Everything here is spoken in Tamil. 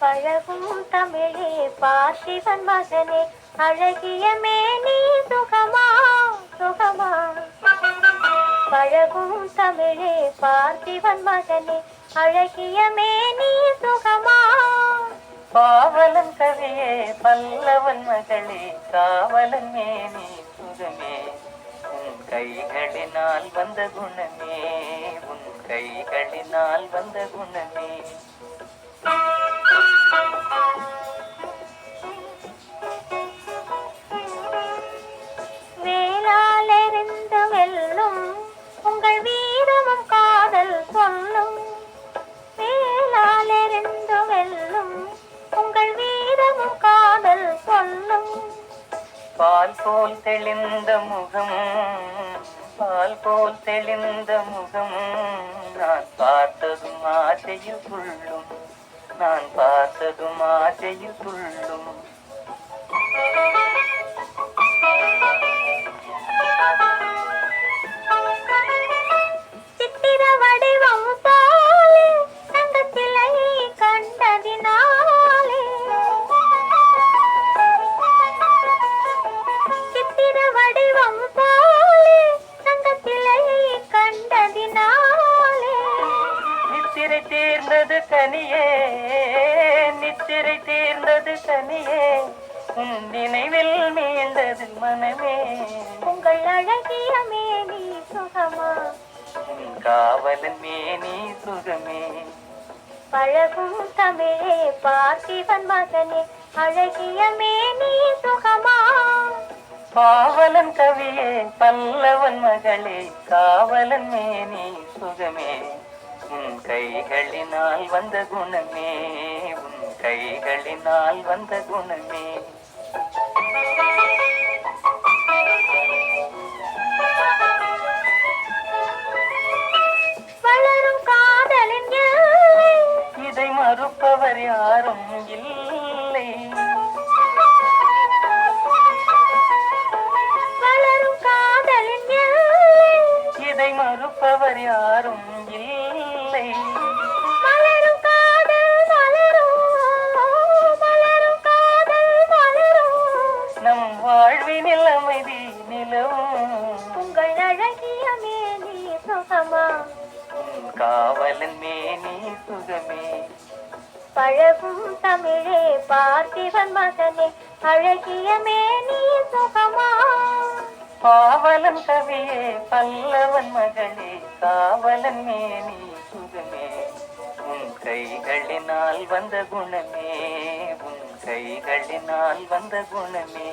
பழகும் தமிழே பார்த்திபன் மகனே, அழகிய மேனி சுகமா சுகமா. பழகும் தமிழே பார்த்திபன் மகனே, அழகிய மேனி சுகமா. பாவலன் கவியே பல்லவன் மகளே, காவலன் மேனி சுகமே. உன் கைகளினால் வந்த குணமே, உன் கைகளினால் வந்த குணமே. வேளாளெறிந்து வெல்லும் உங்கள் வீரமும் காதல் சொல்லும். வேளாளெறிந்து வெல்லும் உங்கள் வீரமும் காதல் சொல்லும். பால் போல் தெளிந்த முகம், பால் போல் தெளிந்த முகம், நான் பார்த்ததும் ஆசையில் துள்ளும், நான் பார்த்ததும் ஆசையில் துள்ளும். சித்திர வடிவம் போலே தங்கத்திலை கண்டதினாலே, சித்திர வடிவம் போலே தங்கத்திலை கண்டதினாலே. நித்திரை தீர்ந்தது கனியே, நித்திரை தீர்ந்தது கனியே, உன் நினைவில் மீண்டது மனமே. உங்கள் அழகிய மேனி சுகமா, உன் காவலன் மேனி சுகமே. பழகும் தமிழே பார்த்திபன் மகனே, அழகிய மேனி சுகமா. பாவலன் கவியே பல்லவன் மகளே, காவலன் மேனி சுகமே. உன் கைகளினால் வந்த குணமே, உன் கைகளினால் வந்த குணமே. வளரும் காதலின் எல்லை, இதை மறுப்பவர் யாரும் இல்லை. வளரும் காதலின் எல்லை, இதை மறுப்பவர் யாரும் இல்லை. மலரும் காதல் மலரும், மலரும் காதல் மலரும். நம் வாழ்வினில் அமைதி நிலவும். உங்கள் அழகிய மேனி சுகமா, உன் காவலன் மேனி சுகமே. பழகும் தமிழே பார்த்திபன் மகனே, அழகிய மேனி சுகமா. பாவலன் கவியே பல்லவன் மகளே, காவலன் மேனி சுகமே. உன் கைகளினால் வந்த குணமே, உன் கைகளினால் வந்த குணமே.